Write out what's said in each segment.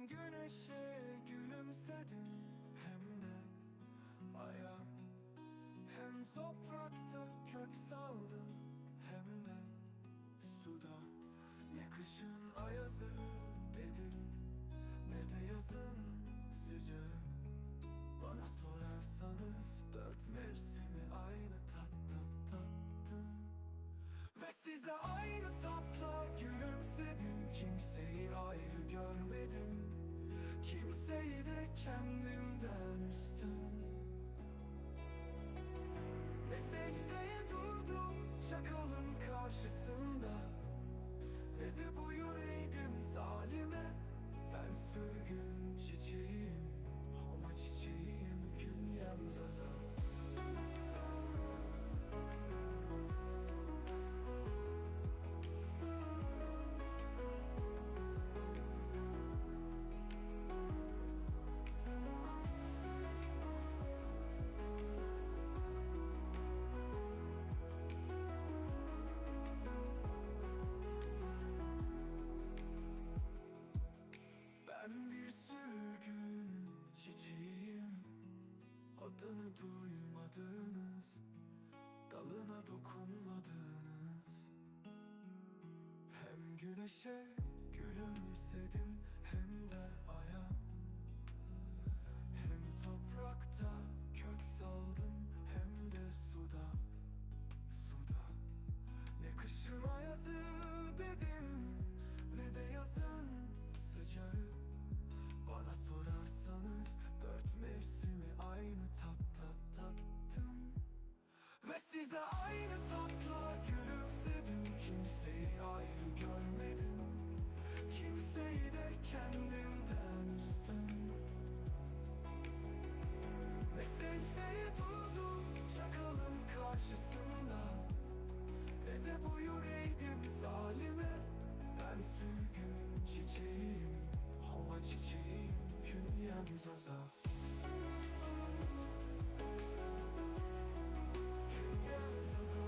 Hem güneşe gülümsedim hem de aya, hem toprakta kök saldım hem de suda. Ne kışın ayazı dedim, ne de yazın sıcağı. Bana sorarsanız dört mevsimi aynı tattım. Ve size aynı tatla gülümsedim. Kimseyi ayrı görmedim, kimseyi de kendimden üstün. Ne secdeye durdum çakalın karşısında, ne de boyun eğdim zalime. Ben sürgün çiçeğim, ama çiçeğim künyem zaza. Ben bir sürgün çiçeğim, adını duymadınız, dalına dokunmadınız. Hem güneşe gülümsedim hem de aya, hem toprakta kök saldım hem de suda. Ne kışın ayazı dedim, ne de yazın sıcağı. Bana sorarsanız dört mevsimi aynı tattım. Ve size aynı tatla gülümsedim. Kimseyi ayrı görmedim, kimseyi de kendimden üstün. Ne secdeye durdum çakalın karşısında, ne de boyun eğdim zalime. Ben sürgün çiçeğim, ama çiçeğim künyem zaza. Künyem zaza.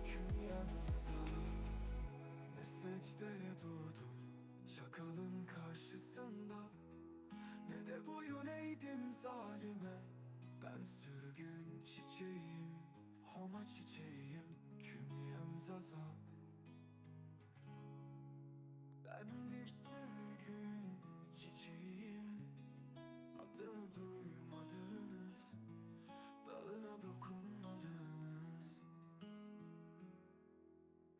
Künyem zaza. Ne secdeye durdum çakalın karşısında, ne de boyun eğdim zalime. Ben sürgün çiçeğim, ama çiçeğim künyem zaza. Ben bir sürgün çiçeğim, adını duymadınız, dalına dokunmadınız.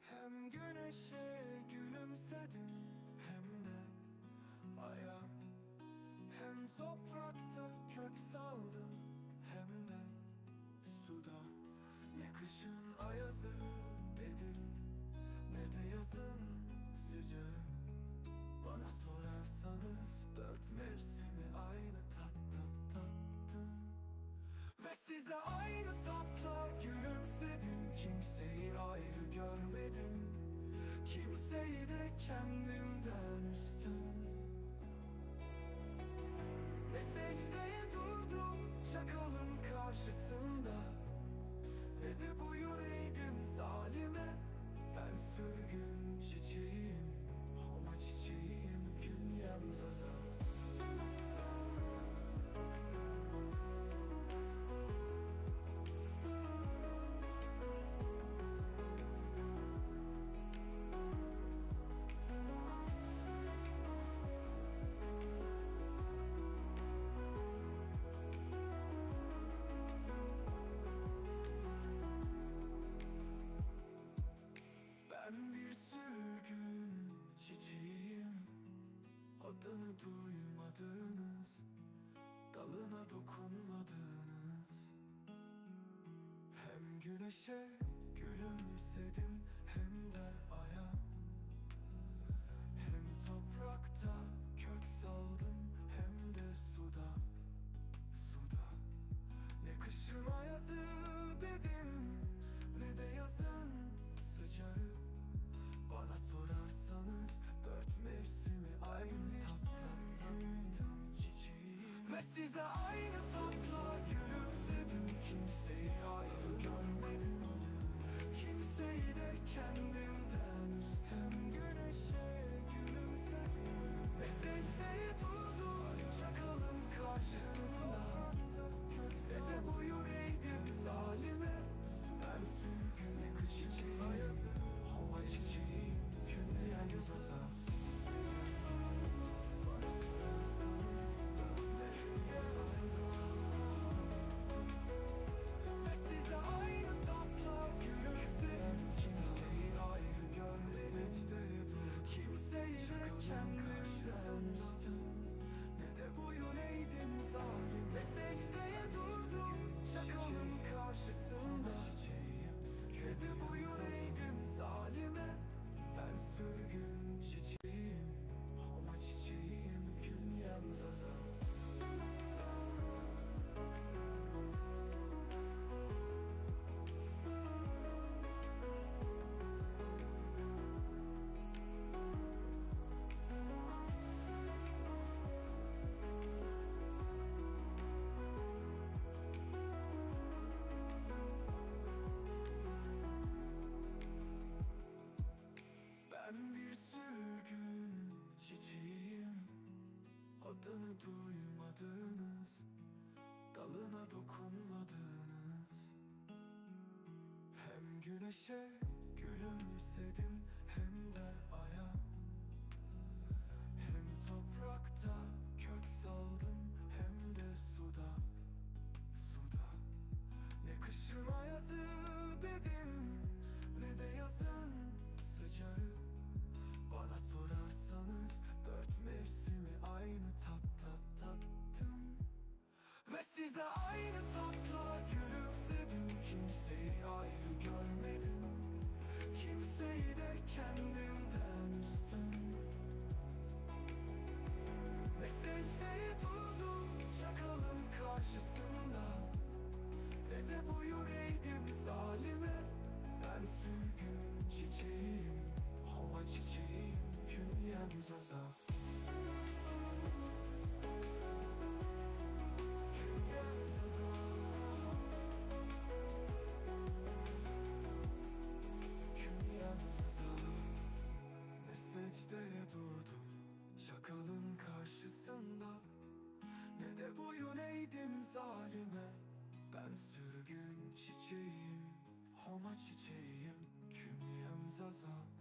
Hem güneşe gülümsedim hem de aya, hem toprakta kök saldım hem de suda. Ne kışın ayazı dedim, ne de yazın sıcağı. Bana sorarsanız dört mevsimi aynı tattım. Ve size aynı tatla gülümsedim. Kimseyi ayrı görmedim, kimseyi de kendimden üstün. Ne secdeye durdum çakalın karşısında, ne de boyun eğdim zalime. Ben sürgün çiçeğim, ama çiçeğim künyem zaza. Ben bir sürgün çiçeğim, adını duymadınız, dalına dokunmadınız. Hem güneşe gülümsedim hem de aya, hem toprakta kök saldım hem de suda. Ne kışın ayazı dedim, ne de yazın sıcağı. Bana sorarsanız dört mevsimi aynı tattım çiçeğim. Ve size aynı tatla gülümsedim. Kimseyi ayrı görmedim, kimseyi de kendimden üstün. duymadınız, dalına dokunmadınız. Hem güneşe gülümsedim hem de aya, hem toprakta kök saldım hem de suda. Ne kışın ayazı dedim, ne de yazın sıcağı. Bana sorarsanız dört mevsimi aynı tattım. Ve size aynı tatla gülümsedim. Kimseyi ayrı görmedim, kimseyi de kendimden üstün. Ve secdeye durdum çakalın karşısında, ne de boyun eğdim zalime. Ben sürgün çiçeğim, hova çiçeğim, künyem Zaza. Künyem Zaza. Künyem Zaza. Ne secdeye durdum şakalın karşısında, ne de boyun eğdim zalime. Ben sürgün çiçeğim, homa çiçeğim, künyem Zaza.